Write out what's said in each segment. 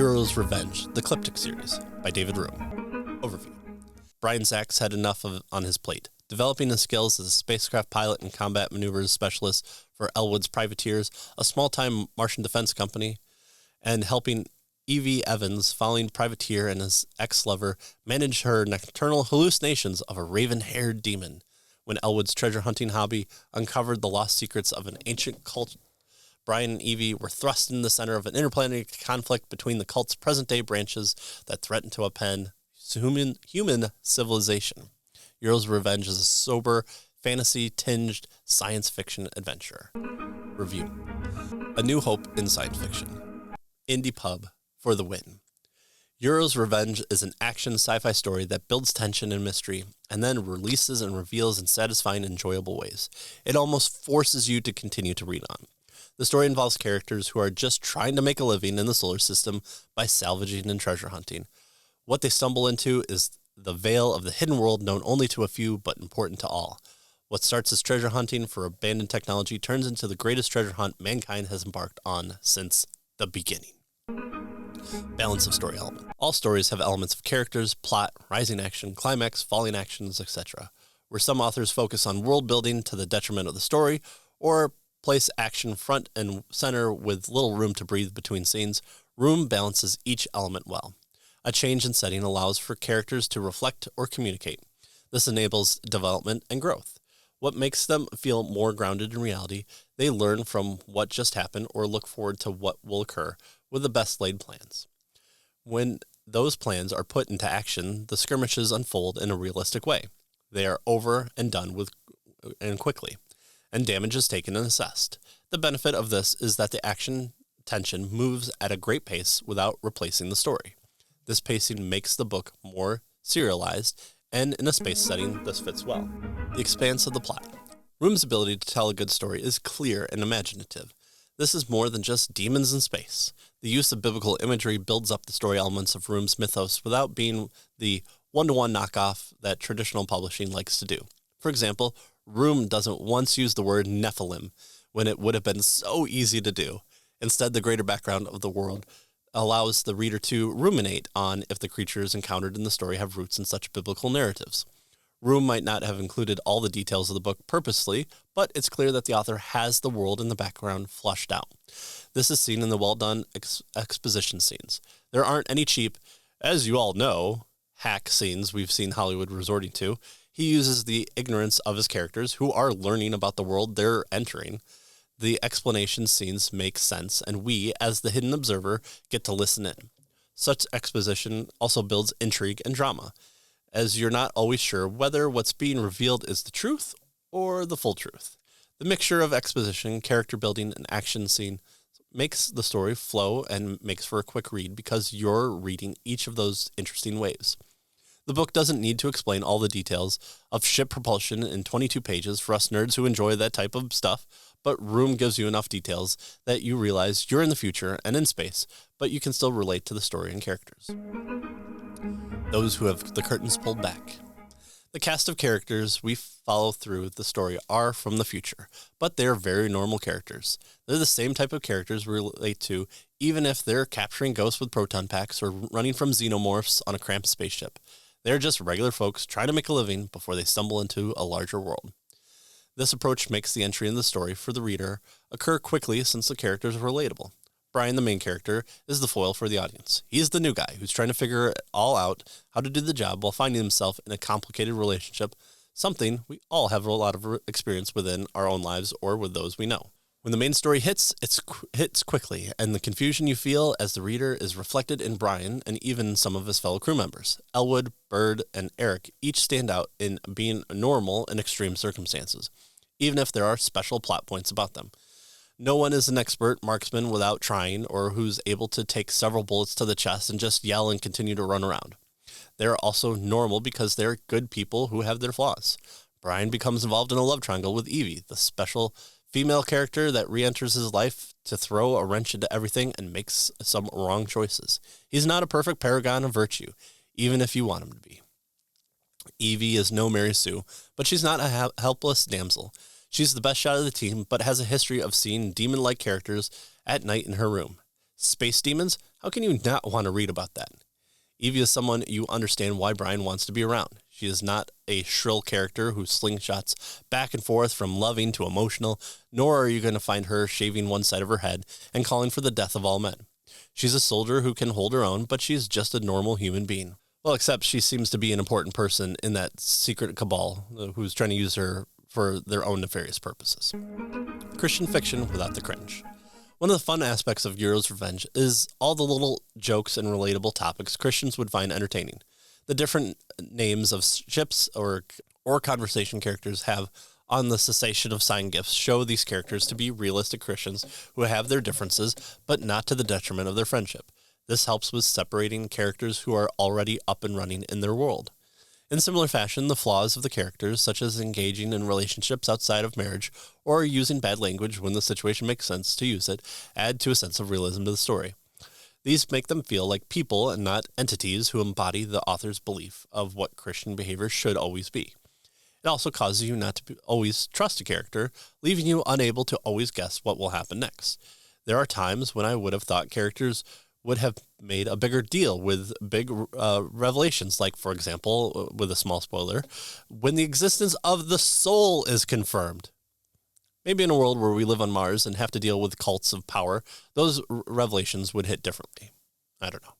Uriel's Revenge, the Cliptic series, by David Room. Overview. Brian Sachs had enough on his plate, developing his skills as a spacecraft pilot and combat maneuvers specialist for Elwood's Privateers, a small-time Martian defense company, and helping Evie Evans, following privateer and his ex-lover, manage her nocturnal hallucinations of a raven-haired demon. When Elwood's treasure hunting hobby uncovered the lost secrets of an ancient cult, Brian and Evie were thrust in the center of an interplanetary conflict between the cult's present-day branches that threaten to upend human civilization. Uriel's Revenge is a sober, fantasy-tinged science fiction adventure. Review. A New Hope in Science Fiction. Indie Pub for the win. Uriel's Revenge is an action sci-fi story that builds tension and mystery, and then releases and reveals in satisfying, enjoyable ways. It almost forces you to continue to read on. The story involves characters who are just trying to make a living in the solar system by salvaging and treasure hunting. What they stumble into is the veil of the hidden world known only to a few, but important to all. What starts as treasure hunting for abandoned technology turns into the greatest treasure hunt mankind has embarked on since the beginning. Balance of story element. All stories have elements of characters, plot, rising action, climax, falling actions, etc. Where some authors focus on world building to the detriment of the story, or place action front and center with little room to breathe between scenes, Room balances each element well. A change in setting allows for characters to reflect or communicate. This enables development and growth. What makes them feel more grounded in reality, they learn from what just happened or look forward to what will occur with the best laid plans. When those plans are put into action, the skirmishes unfold in a realistic way. They are over and done with and quickly, and damage is taken and assessed. The benefit of this is that the action tension moves at a great pace without replacing the story. This pacing makes the book more serialized, and in a space setting, this fits well. The expanse of the plot. Room's ability to tell a good story is clear and imaginative. This is more than just demons in space. The use of biblical imagery builds up the story elements of Room's mythos without being the one-to-one knockoff that traditional publishing likes to do. For example, Room doesn't once use the word Nephilim when it would have been so easy to do. Instead, the greater background of the world allows the reader to ruminate on if the creatures encountered in the story have roots in such biblical narratives. Room might not have included all the details of the book purposely, but it's clear that the author has the world in the background flushed out. This is seen in the well-done exposition scenes. There aren't any cheap, as you all know, hack scenes we've seen Hollywood resorting to. He uses the ignorance of his characters, who are learning about the world they're entering. The explanation scenes make sense, and we, as the hidden observer, get to listen in. Such exposition also builds intrigue and drama, as you're not always sure whether what's being revealed is the truth or the full truth. The mixture of exposition, character building, and action scene makes the story flow and makes for a quick read because you're reading each of those interesting waves. The book doesn't need to explain all the details of ship propulsion in 22 pages for us nerds who enjoy that type of stuff, but Room gives you enough details that you realize you're in the future and in space, but you can still relate to the story and characters. Those who have the curtains pulled back. The cast of characters we follow through the story are from the future, but they're very normal characters. They're the same type of characters we relate to, even if they're capturing ghosts with proton packs or running from xenomorphs on a cramped spaceship. They're just regular folks trying to make a living before they stumble into a larger world. This approach makes the entry in the story for the reader occur quickly since the characters are relatable. Brian, the main character, is the foil for the audience. He's the new guy who's trying to figure it all out, how to do the job while finding himself in a complicated relationship, something we all have a lot of experience within our own lives or with those we know. When the main story hits, it hits quickly, and the confusion you feel as the reader is reflected in Brian and even some of his fellow crew members. Elwood, Bird, and Eric each stand out in being normal in extreme circumstances, even if there are special plot points about them. No one is an expert marksman without trying, or who's able to take several bullets to the chest and just yell and continue to run around. They're also normal because they're good people who have their flaws. Brian becomes involved in a love triangle with Evie, the special female character that re-enters his life to throw a wrench into everything and makes some wrong choices. He's not a perfect paragon of virtue, even if you want him to be. Evie is no Mary Sue, but she's not a helpless damsel. She's the best shot of the team, but has a history of seeing demon-like characters at night in her room. Space demons? How can you not want to read about that? Evie is someone you understand why Brian wants to be around. She is not a shrill character who slingshots back and forth from loving to emotional, nor are you going to find her shaving one side of her head and calling for the death of all men. She's a soldier who can hold her own, but she's just a normal human being. Well, except she seems to be an important person in that secret cabal who's trying to use her for their own nefarious purposes. Christian fiction without the cringe. One of the fun aspects of Uriel's Revenge is all the little jokes and relatable topics Christians would find entertaining. The different names of ships or conversation characters have on the cessation of sign gifts show these characters to be realistic Christians who have their differences, but not to the detriment of their friendship. This helps with separating characters who are already up and running in their world. In similar fashion, the flaws of the characters, such as engaging in relationships outside of marriage or using bad language when the situation makes sense to use it, add to a sense of realism to the story. These make them feel like people and not entities who embody the author's belief of what Christian behavior should always be. It also causes you not to always trust a character, leaving you unable to always guess what will happen next. There are times when I would have thought characters would have made a bigger deal with big revelations, like, for example, with a small spoiler, when the existence of the soul is confirmed. Maybe in a world where we live on Mars and have to deal with cults of power, those revelations would hit differently. I don't know.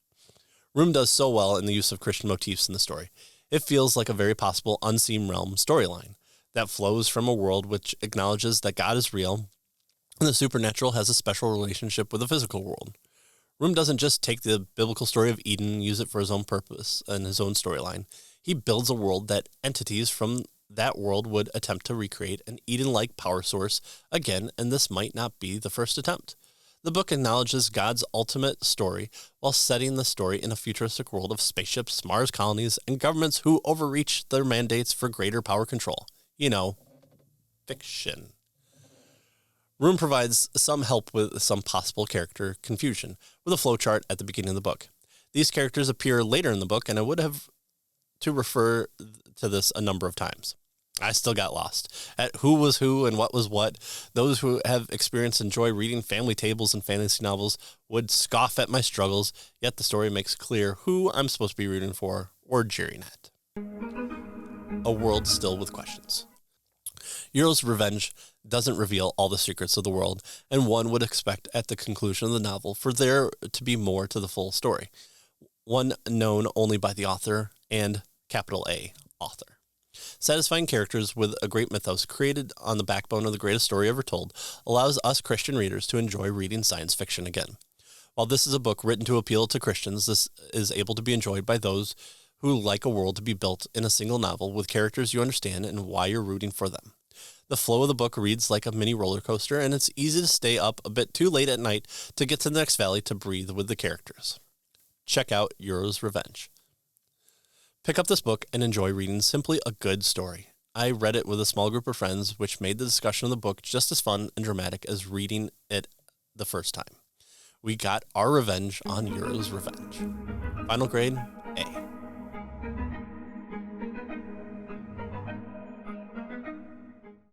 Room does so well in the use of Christian motifs in the story. It feels like a very possible unseen realm storyline that flows from a world which acknowledges that God is real and the supernatural has a special relationship with the physical world. Room doesn't just take the biblical story of Eden and use it for his own purpose and his own storyline. He builds a world that entities from that world would attempt to recreate an Eden-like power source again, and this might not be the first attempt. The book acknowledges God's ultimate story while setting the story in a futuristic world of spaceships, Mars colonies, and governments who overreach their mandates for greater power control. You know, fiction. Room provides some help with some possible character confusion with a flowchart at the beginning of the book. These characters appear later in the book, and I would have to refer to this a number of times. I still got lost at who was who and what was what. Those who have experience and enjoy reading family tables and fantasy novels would scoff at my struggles, yet the story makes clear who I'm supposed to be rooting for or jeering at. A world still with questions. Uriel's Revenge doesn't reveal all the secrets of the world, and one would expect at the conclusion of the novel for there to be more to the full story, one known only by the author and capital A, author. Satisfying characters with a great mythos created on the backbone of the greatest story ever told allows us Christian readers to enjoy reading science fiction again. While this is a book written to appeal to Christians, this is able to be enjoyed by those who like a world to be built in a single novel with characters you understand and why you're rooting for them. The flow of the book reads like a mini roller coaster, and it's easy to stay up a bit too late at night to get to the next valley to breathe with the characters. Check out Uriel's Revenge. Pick up this book and enjoy reading simply a good story. I read it with a small group of friends, which made the discussion of the book just as fun and dramatic as reading it the first time. We got our revenge on Uriel's Revenge. Final grade,